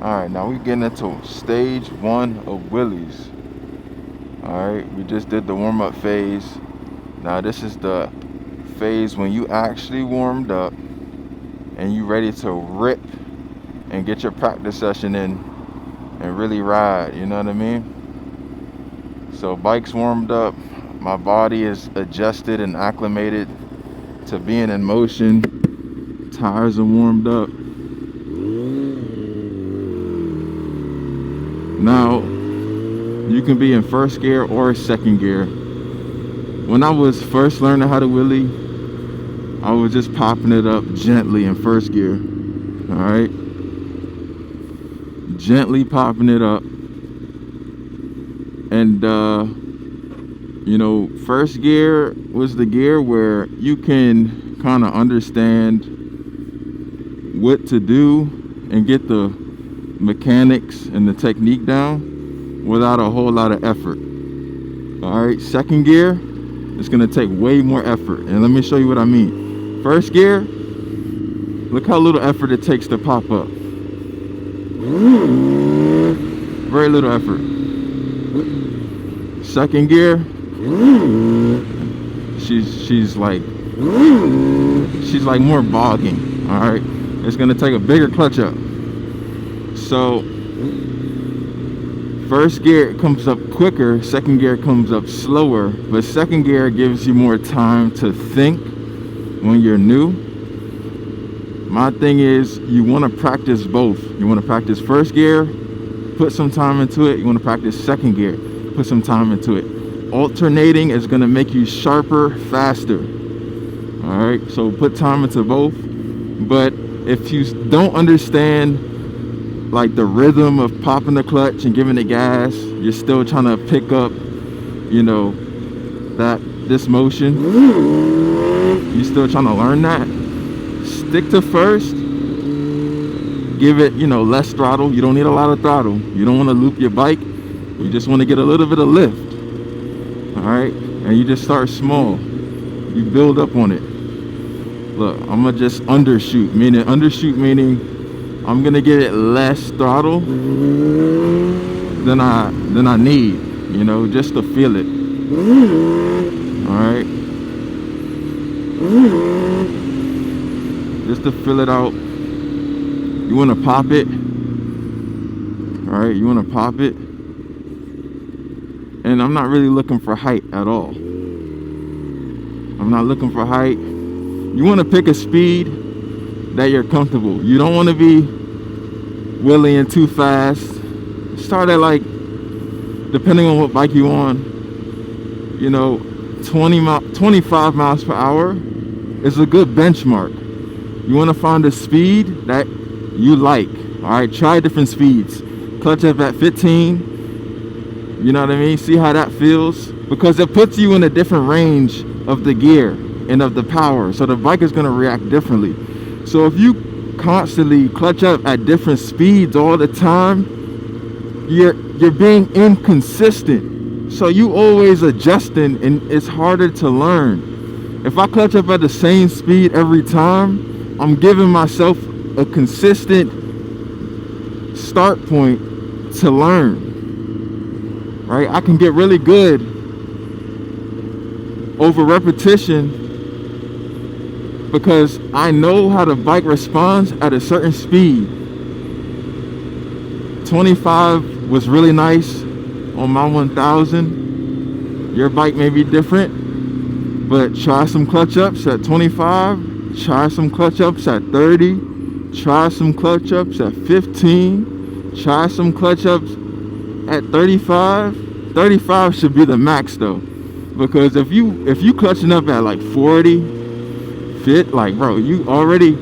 Alright, now we're getting into stage 1 of wheelies. Alright, we just did the warm-up phase. Now this is the phase when you actually warmed up and you ready to rip and get your practice session in and really ride, you know what I mean? So bike's warmed up, my body is adjusted and acclimated to being in motion, tires are warmed up. Now, you can be in first gear or second gear. When I was first learning how to wheelie, I was just popping it up gently in first gear. Alright? Gently popping it up. And, you know, first gear was the gear where you can kind of understand what to do and get the mechanics and the technique down without a whole lot of effort. All right, second gear, it's gonna take way more effort, and let me show you what I mean. First gear, look how little effort it takes to pop up. Very little effort. Second gear, she's like more bogging. All right, it's gonna take a bigger clutch up. So first gear comes up quicker, second gear comes up slower, but second gear gives you more time to think when you're new. My thing is, you want to practice both. You want to practice first gear, put some time into it. You want to practice second gear, put some time into it. Alternating is going to make you sharper, faster. All right, so put time into both. But if you don't understand like the rhythm of popping the clutch and giving it gas, you're still trying to pick up, you know, this motion, you're still trying to learn that, stick to first, give it, you know, less throttle. You don't need a lot of throttle. You don't want to loop your bike, you just want to get a little bit of lift. All right, and you just start small, you build up on it. Look, I'm gonna just undershoot, meaning I'm gonna give it less throttle than I need, you know, just to feel it. All right, just to fill it out. You want to pop it. All right, you want to pop it. And I'm not really looking for height at all. I'm not looking for height. You want to pick a speed that you're comfortable. You don't want to be wheeling too fast. Start at, like, depending on what bike you on, you know, 25 miles per hour is a good benchmark. You want to find a speed that you like. All right, try different speeds. Clutch up at 15. You know what I mean? See how that feels, because it puts you in a different range of the gear and of the power, so the bike is going to react differently. So if you constantly clutch up at different speeds all the time, you're being inconsistent, so you always adjusting, and it's harder to learn. If I clutch up at the same speed every time, I'm giving myself a consistent start point to learn. Right? I can get really good over repetition because I know how the bike responds at a certain speed. 25 was really nice on my 1000. Your bike may be different, but try some clutch ups at 25, try some clutch ups at 30, try some clutch ups at 15, try some clutch ups at 35. 35 should be the max though, because if you clutching up at like 40, fit, like, bro, you already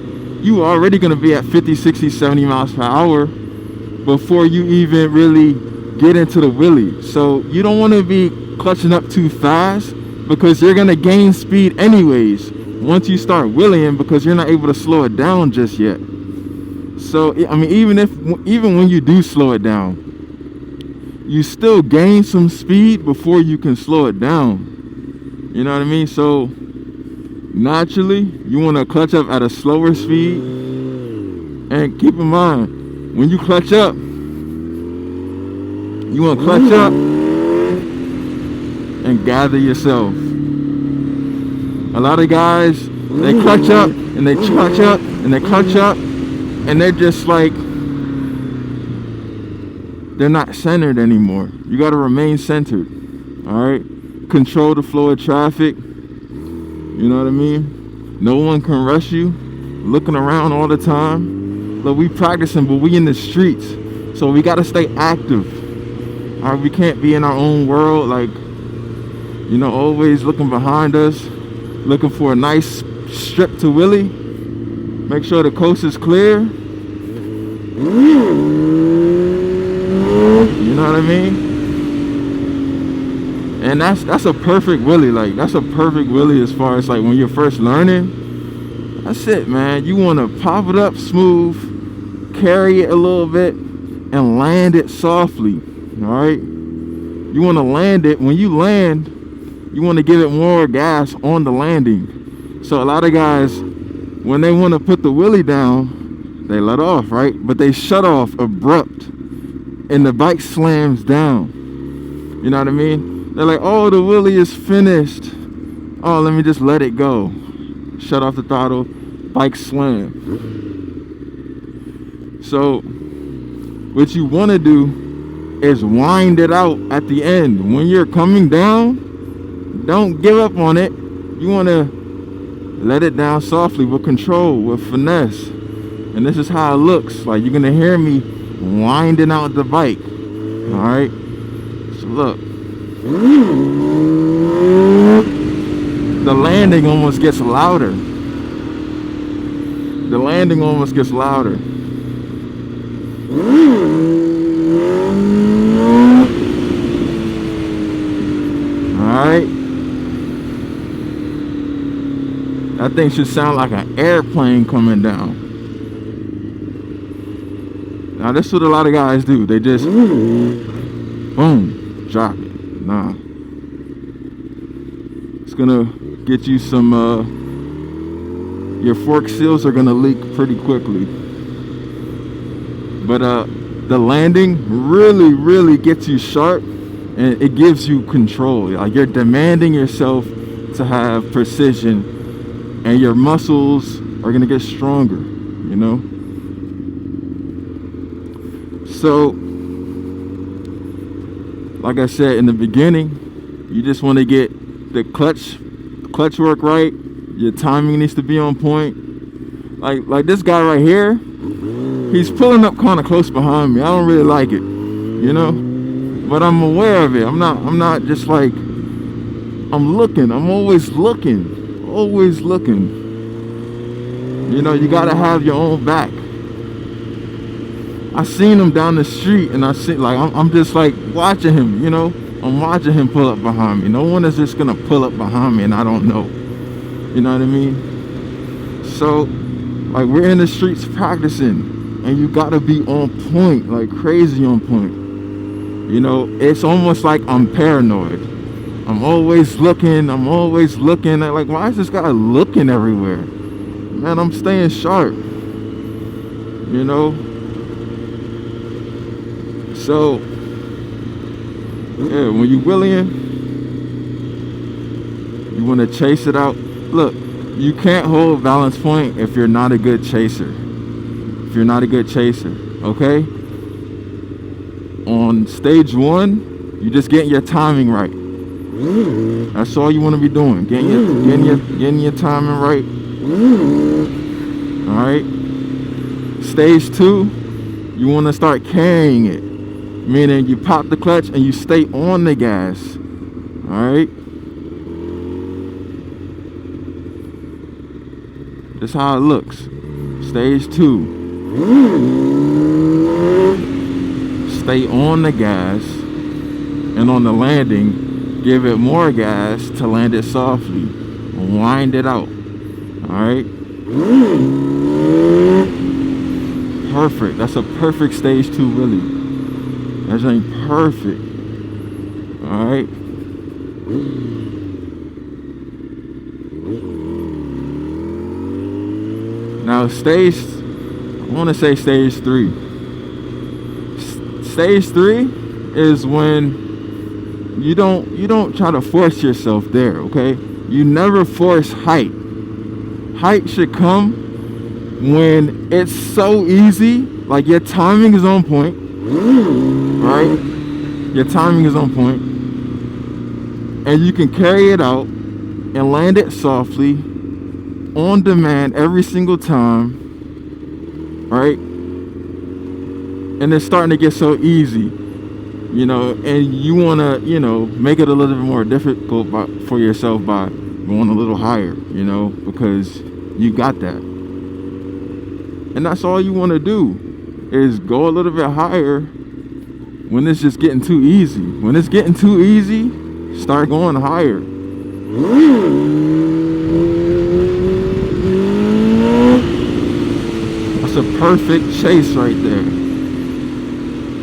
gonna be at 50, 60, 70 miles per hour before you even really get into the wheelie. So you don't want to be clutching up too fast, because you're gonna gain speed anyways once you start wheeling, because you're not able to slow it down just yet. So I mean, even when you do slow it down, you still gain some speed before you can slow it down. You know what I mean? So naturally, you want to clutch up at a slower speed. And keep in mind, when you clutch up, you want to clutch up and gather yourself. A lot of guys, they clutch up and they clutch up and they clutch up, and they're just like, they're not centered anymore. You got to remain centered. All right, control the flow of traffic. You know what I mean? No one can rush you. Looking around all the time. Look, we practicing, but we in the streets, so we got to stay active. All right, we can't be in our own world, like, you know, always looking behind us, looking for a nice strip to wheelie. Make sure the coast is clear. You know what I mean? And that's a perfect wheelie. Like, that's a perfect wheelie as far as like when you're first learning. That's it, man. You want to pop it up smooth, carry it a little bit, and land it softly. All right? You want to land it. When you land, you want to give it more gas on the landing. So a lot of guys, when they want to put the wheelie down, they let off, right? But they shut off abrupt, and the bike slams down. You know what I mean? They're like, oh, the wheelie is finished. Oh, let me just let it go. Shut off the throttle, bike slam. So what you want to do is wind it out at the end. When you're coming down, don't give up on it. You want to let it down softly with control, with finesse. And this is how it looks. Like, you're going to hear me winding out the bike. All right? So look. The landing almost gets louder. The landing almost gets louder. Alright. That thing should sound like an airplane coming down. Now, this is what a lot of guys do. They just boom, drop it. Nah. It's gonna get you some, your fork seals are gonna leak pretty quickly. But the landing really gets you sharp, and it gives you control. Like, you're demanding yourself to have precision, and your muscles are gonna get stronger, you know? So, like I said in the beginning, you just want to get the clutch work right. Your timing needs to be on point. Like this guy right here, he's pulling up kind of close behind me. I don't really like it, you know, but I'm aware of it. I'm not just like, I'm looking. I'm always looking. You know, you gotta have your own back. I seen him down the street, and I see, like, I'm just like watching him, you know. I'm watching him pull up behind me. No one is just gonna pull up behind me and I don't know. You know what I mean? So, like, we're in the streets practicing, and you gotta be on point, like crazy on point. You know, it's almost like I'm paranoid. I'm always looking. Like, why is this guy looking everywhere? Man, I'm staying sharp. You know? So, yeah, when you wheeling, you want to chase it out. Look, you can't hold balance point if you're not a good chaser. Okay? On stage one, you just getting your timing right. That's all you want to be doing. Getting your timing right. All right? Stage two, you want to start carrying it. Meaning you pop the clutch and you stay on the gas. Alright? That's how it looks. Stage two. Stay on the gas, and on the landing, give it more gas to land it softly. Wind it out. Alright? Perfect. That's a perfect stage two wheelie. That ain't perfect. Alright. Now I want to say stage three. Stage 3 is when you don't try to force yourself there, okay? You never force height. Height should come when it's so easy, like your timing is on point, right? Your timing is on point, and you can carry it out and land it softly, on demand every single time, right? And it's starting to get so easy, you know, and you want to, you know, make it a little bit more difficult for yourself by going a little higher, you know, because you got that. And that's all you want to do, is go a little bit higher when it's just getting too easy. When it's getting too easy, start going higher. That's a perfect chase right there.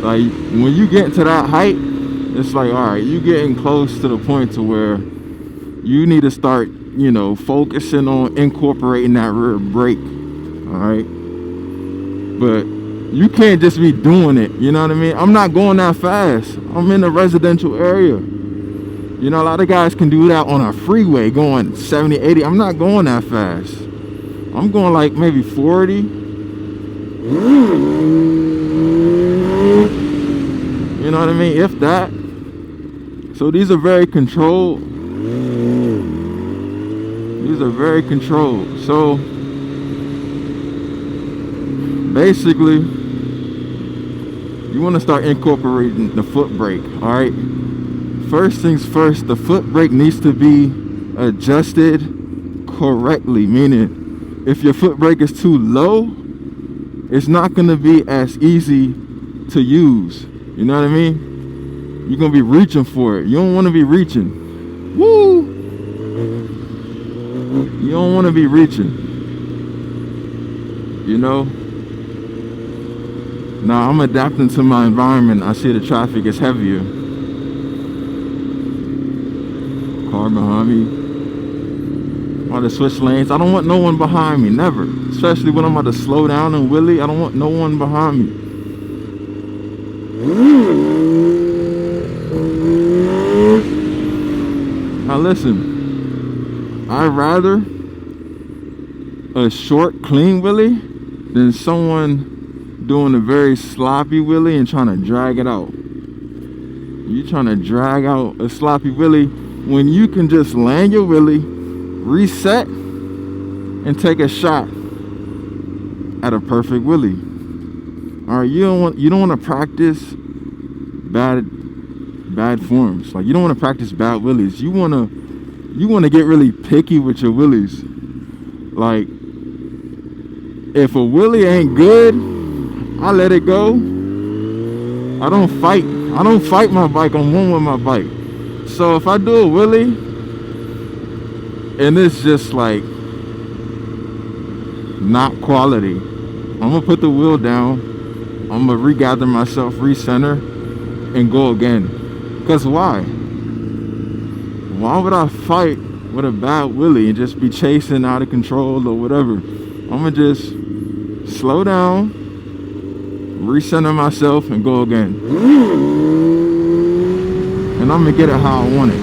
Like, when you get to that height, it's like, all right, you getting close to the point to where you need to start, you know, focusing on incorporating that rear brake, all right? But you can't just be doing it, you know what I mean? I'm not going that fast. I'm in a residential area. You know, a lot of guys can do that on a freeway going 70, 80. I'm not going that fast. I'm going like maybe 40. You know what I mean? If that. So these are very controlled. These are very controlled. So basically, you want to start incorporating the foot brake, all right? First things first, the foot brake needs to be adjusted correctly, meaning if your foot brake is too low, it's not going to be as easy to use. You know what I mean? You're going to be reaching for it. You don't want to be reaching. Woo! You don't want to be reaching. You know? Now I'm adapting to my environment. I see the traffic is heavier. Car behind me. I'm about to switch lanes. I don't want no one behind me, never. Especially when I'm about to slow down and wheelie. I don't want no one behind me. Now listen, I'd rather a short, clean wheelie than someone doing a very sloppy wheelie and trying to drag it out. You trying to drag out a sloppy wheelie when you can just land your wheelie, reset, and take a shot at a perfect wheelie. All right, you don't want to practice bad forms. Like, you don't want to practice bad wheelies. You want to get really picky with your wheelies. Like, if a wheelie ain't good, I let it go. I don't fight my bike. I'm one with my bike. So if I do a wheelie and it's just like not quality, I'm gonna put the wheel down. I'm gonna regather myself, recenter, and go again. Cause why? Why would I fight with a bad wheelie and just be chasing out of control or whatever? I'm gonna just slow down, recenter myself, and go again. And I'm gonna get it how I want it.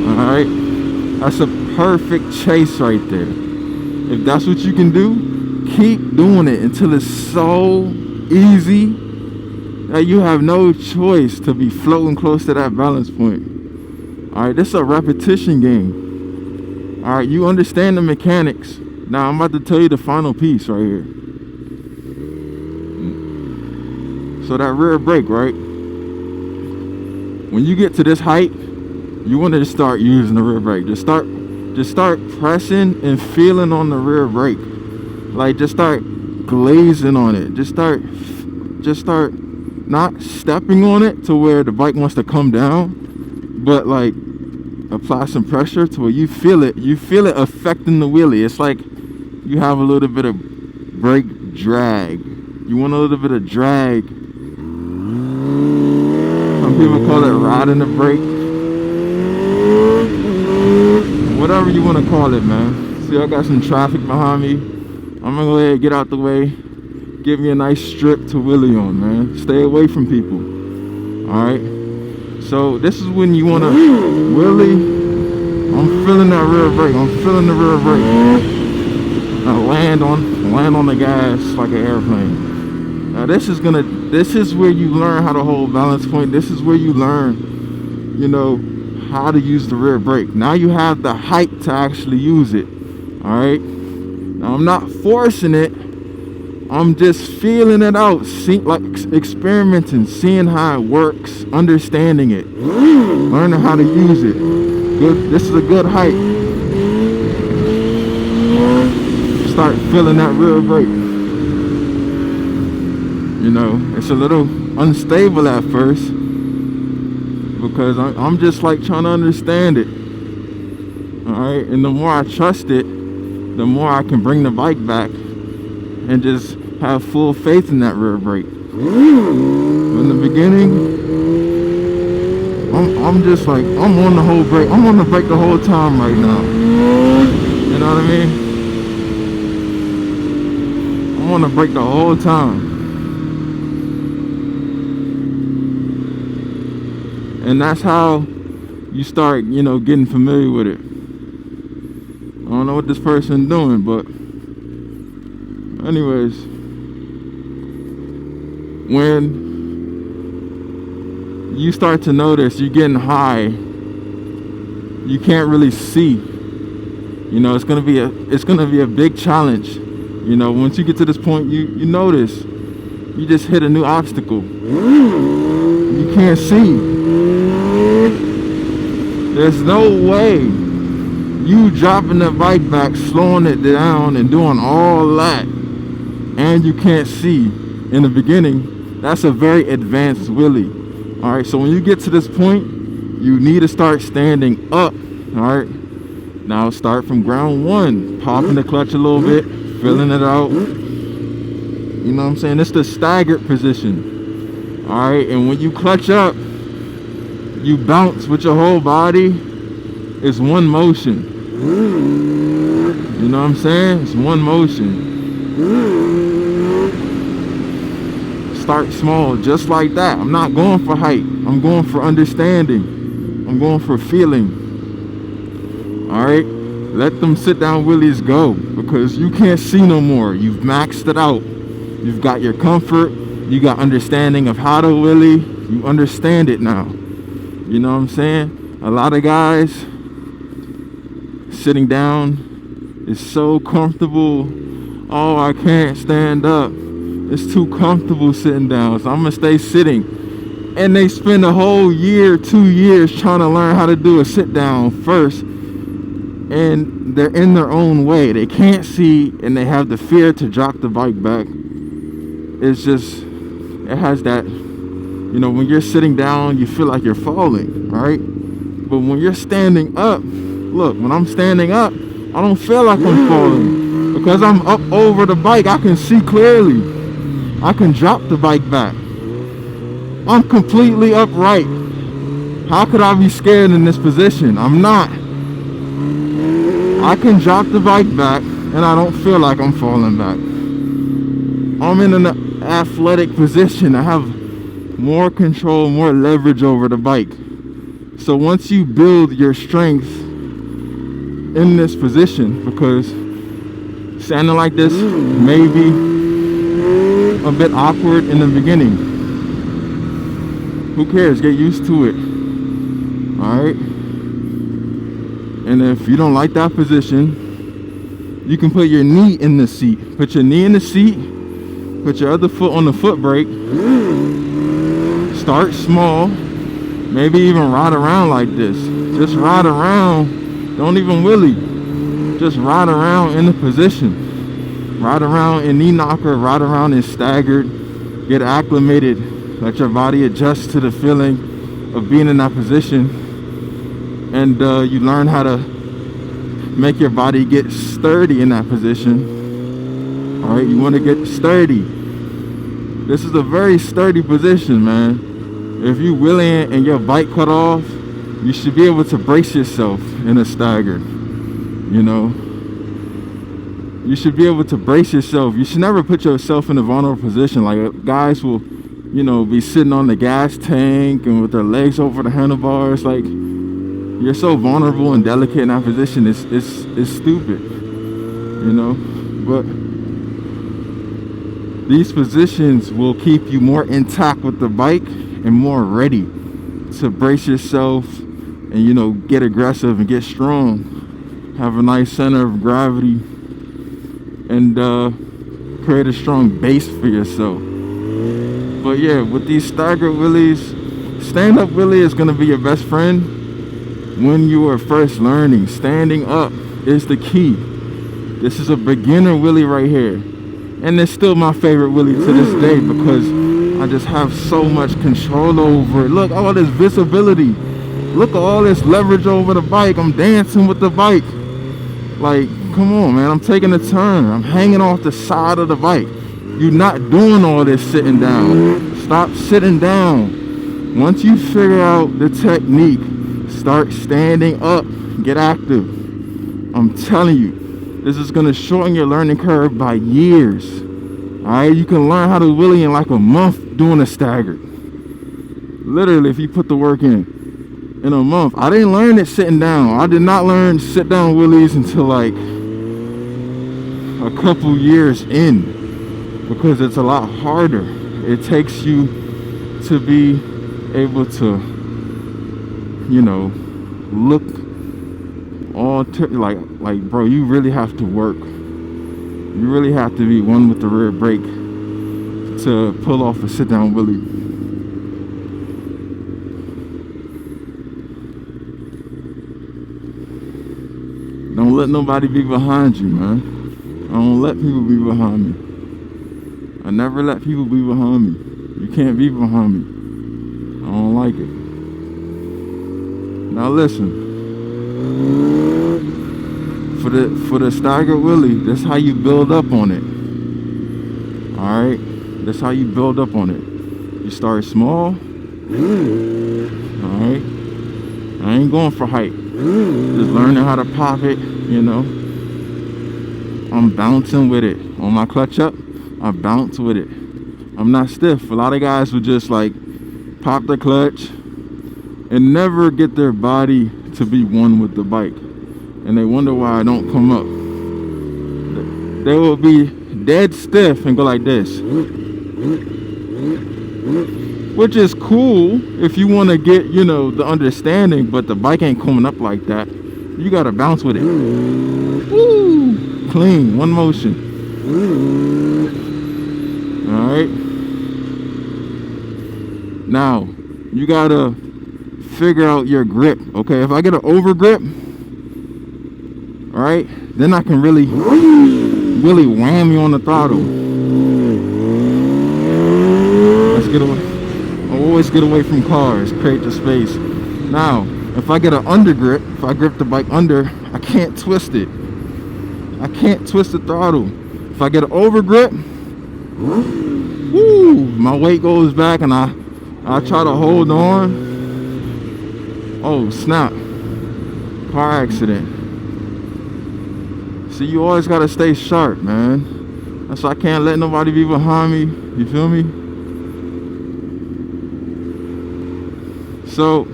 Alright? That's a perfect chase right there. If that's what you can do, keep doing it until it's so easy that you have no choice to be floating close to that balance point. Alright, this is a repetition game. Alright, you understand the mechanics. Now I'm about to tell you the final piece right here. So that rear brake, right? When you get to this height, you want to start using the rear brake. Just start pressing and feeling on the rear brake. Like, just start glazing on it. Just start not stepping on it to where the bike wants to come down, but like apply some pressure to where you feel it affecting the wheelie. It's like you have a little bit of brake drag. You want a little bit of drag. Some people call it riding the brake. Whatever you want to call it, man. See, I got some traffic behind me. I'm gonna go ahead and get out the way. give me a nice strip to wheelie on, man. Stay away from people. All right. So this is when you want to wheelie. I'm feeling that rear brake. I'm feeling the rear brake. I land on the gas like an airplane. Now this is where you learn how to hold balance point. This is where you learn, you know, how to use the rear brake. Now you have the height to actually use it. All right. Now I'm not forcing it. I'm just feeling it out, like experimenting, seeing how it works, understanding it, learning how to use it. Good. This is a good height. Start feeling that rear brake. You know, it's a little unstable at first because I'm just like trying to understand it. All right, and the more I trust it, the more I can bring the bike back and just have full faith in that rear brake. In the beginning, I'm just like, I'm on the whole brake. I'm on the brake the whole time right now. You know what I mean? I'm on the brake the whole time. And that's how you start, you know, getting familiar with it. I don't know what this person's doing, but anyways, when you start to notice you're getting high, you can't really see. You know, it's gonna be a big challenge. You know, once you get to this point, you notice you just hit a new obstacle. You can't see. There's no way you dropping the bike back, slowing it down, and doing all that, and you can't see in the beginning. That's a very advanced wheelie. All right, so when you get to this point, you need to start standing up. All right, now start from ground one, popping the clutch a little bit, filling it out. You know what I'm saying? It's the staggered position. All right, and when you clutch up, you bounce with your whole body. It's one motion. You know what I'm saying? It's one motion. Start small, just like that. I'm not going for height. I'm going for understanding. I'm going for feeling. All right, let them sit down wheelies go, because you can't see no more. You've maxed it out. You've got your comfort. You got understanding of how to wheelie. You understand it now. You know what I'm saying? A lot of guys sitting down is so comfortable. Oh, I can't stand up. It's too comfortable sitting down, so I'm gonna stay sitting. And they spend a whole year, 2 years trying to learn how to do a sit down first, and they're in their own way. They can't see, and they have the fear to drop the bike back. It's just, it has that, you know, when you're sitting down, you feel like you're falling, right? But when you're standing up, look, when I'm standing up, I don't feel like I'm falling, because I'm up over the bike. I can see clearly. I can drop the bike back. I'm completely upright. How could I be scared in this position? I'm not. I can drop the bike back, and I don't feel like I'm falling back. I'm in an athletic position. I have more control, more leverage over the bike. So once you build your strength in this position, because standing like this may be a bit awkward in the beginning. Who cares? Get used to it. All right. And if you don't like that position, you can put your knee in the seat. Put your knee in the seat. Put your other foot on the foot brake. Start small. Maybe even ride around like this. Just ride around. Don't even wheelie. Just ride around in the position. Ride around in knee knocker. Ride around in staggered. Get acclimated. Let your body adjust to the feeling of being in that position. And you learn how to make your body get sturdy in that position. All right, you want to get sturdy. This is a very sturdy position, man. If you wheeling and your bike cut off, you should be able to brace yourself in a staggered, you know. you should be able to brace yourself. You should never put yourself in a vulnerable position. Like, guys will, you know, be sitting on the gas tank and with their legs over the handlebars. Like, you're so vulnerable and delicate in that position. It's stupid, you know. But these positions will keep you more intact with the bike and more ready to brace yourself and, you know, get aggressive and get strong. Have a nice center of gravity and create a strong base for yourself. But yeah, with these staggered wheelies, stand-up wheelie is going to be your best friend when you are first learning. Standing up is the key. This is a beginner wheelie right here, and it's still my favorite wheelie to this day because I just have so much control over it. Look, all this visibility. Look at all this leverage over the bike. I'm dancing with the bike. Like, come on, man. I'm taking a turn. I'm hanging off the side of the bike. You're not doing all this sitting down. Stop sitting down. Once you figure out the technique, start standing up. Get active. I'm telling you, this is going to shorten your learning curve by years. Alright, you can learn how to wheelie in like a month doing a staggered. Literally, if you put the work in a month. I didn't learn it sitting down. I did not learn sit down wheelies until like a couple years in, because it's a lot harder. It takes you to be able to, you know, look all like bro, you really have to work. You really have to be one with the rear brake to pull off a sit down wheelie. Don't let nobody be behind you, man. I don't let people be behind me. I never let people be behind me. You can't be behind me. I don't like it. Now listen. For the staggered wheelie, that's how you build up on it. Alright? That's how you build up on it. You start small. Alright? I ain't going for height. Just learning how to pop it, you know. I'm bouncing with it. On my clutch up, I bounce with it. I'm not stiff. A lot of guys would just like pop the clutch and never get their body to be one with the bike. And they wonder why I don't come up. They will be dead stiff and go like this. Which is cool if you want to get, you know, the understanding, but the bike ain't coming up like that. You gotta bounce with it. Woo! Clean, one motion. Alright. Now, you gotta figure out your grip. Okay, if I get an over grip, alright, then I can really wham you on the throttle. Let's get away. Always get away from cars, create the space. Now, if I get an under grip, if I grip the bike under, I can't twist it. I can't twist the throttle. If I get an over grip, woo, my weight goes back and I try to hold on. Oh, snap. Car accident. See, you always gotta stay sharp, man. That's why I can't let nobody be behind me. You feel me? So,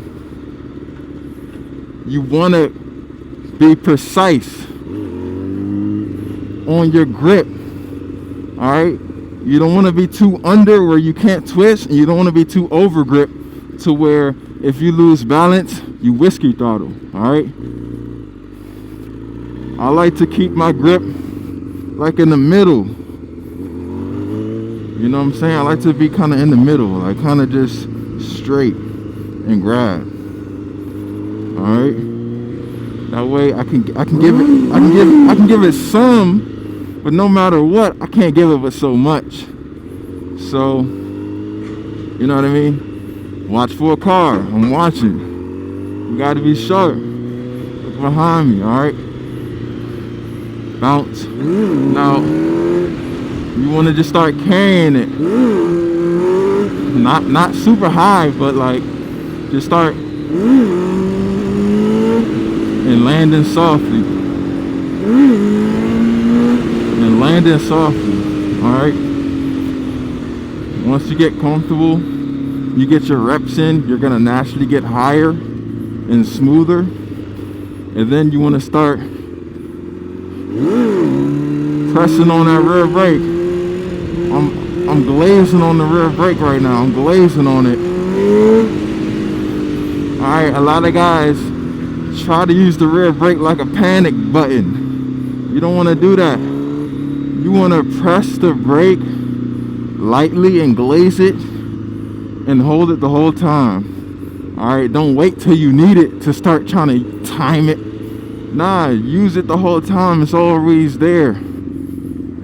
you want to be precise on your grip. Alright? You don't want to be too under where you can't twist, and you don't want to be too over grip to where if you lose balance, you whiskey throttle. Alright? I like to keep my grip like in the middle. You know what I'm saying? I like to be kind of in the middle, like kind of just straight and grab. All right, that way I can give it some, but no matter what, I can't give it but so much. So, you know what I mean? Watch for a car. I'm watching. You got to be sharp. Look behind me. All right, bounce. Now you want to just start carrying it, not super high, but like just start and landing softly. landing softly. All right. Once you get comfortable, you get your reps in, you're gonna naturally get higher and smoother. And then you want to start pressing on that rear brake. I'm glazing on the rear brake right now. I'm glazing on it. Alright, a lot of guys try to use the rear brake like a panic button. You don't want to do that. You want to press the brake lightly and glaze it and hold it the whole time. Alright, don't wait till you need it to start trying to time it. Nah, use it the whole time. It's always there.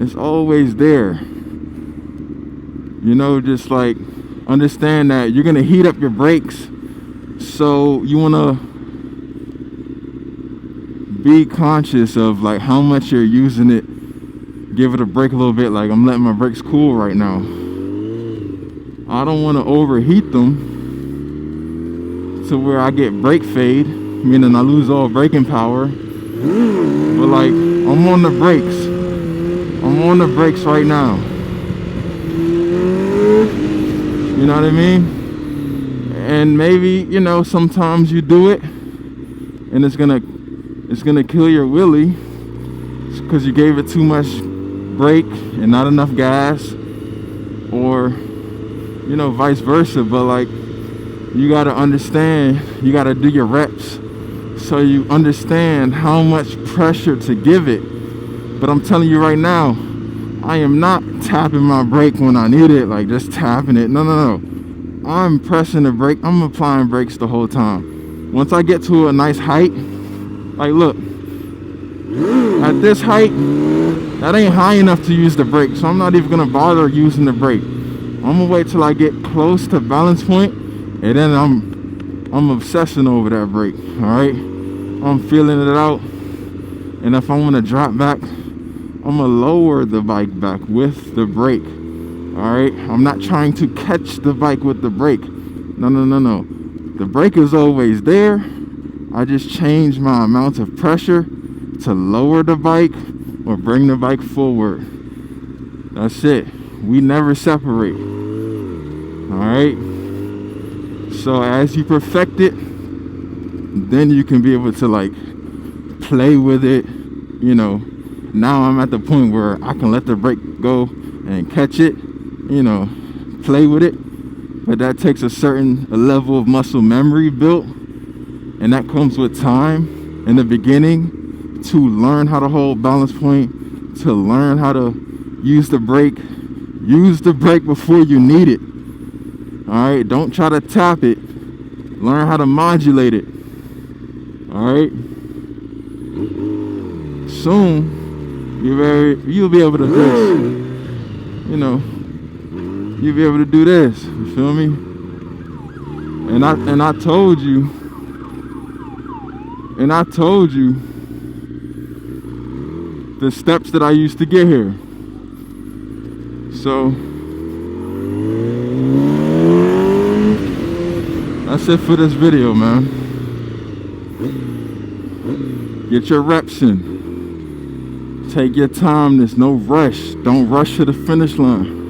It's always there. You know, just like understand that you're gonna heat up your brakes. So you wanna be conscious of like how much you're using it. Give it a break a little bit. Like, I'm letting my brakes cool right now. I don't want to overheat them to where I get brake fade, meaning I lose all braking power. But like, I'm on the brakes. I'm on the brakes right now. You know what I mean? And maybe, you know, sometimes you do it and it's gonna kill your wheelie because you gave it too much brake and not enough gas, or you know, vice versa. But like, you got to understand, you got to do your reps so you understand how much pressure to give it. But I'm telling you right now, I am not tapping my brake when I need it, like just tapping it. No. I'm pressing the brake. I'm applying brakes the whole time. Once I get to a nice height, like look, at this height, that ain't high enough to use the brake. So I'm not even gonna bother using the brake. I'm gonna wait till I get close to balance point, and then I'm obsessing over that brake. All right, I'm feeling it out, and if I want to drop back, I'm gonna lower the bike back with the brake. All right, I'm not trying to catch the bike with the brake. No. The brake is always there. I just change my amount of pressure to lower the bike or bring the bike forward. That's it. We never separate. All right. So as you perfect it, then you can be able to like play with it. You know, now I'm at the point where I can let the brake go and catch it, you know, play with it. But that takes a certain level of muscle memory built, and that comes with time in the beginning to learn how to hold balance point, to learn how to use the brake. Use the brake before you need it. All right, don't try to tap it. Learn how to modulate it. All right. Soon, you'll be able to do this. You know, you'll be able to do this. You feel me? And I told you. The steps that I used to get here. So that's it for this video, man. Get your reps in. Take your time. There's no rush. Don't rush to the finish line.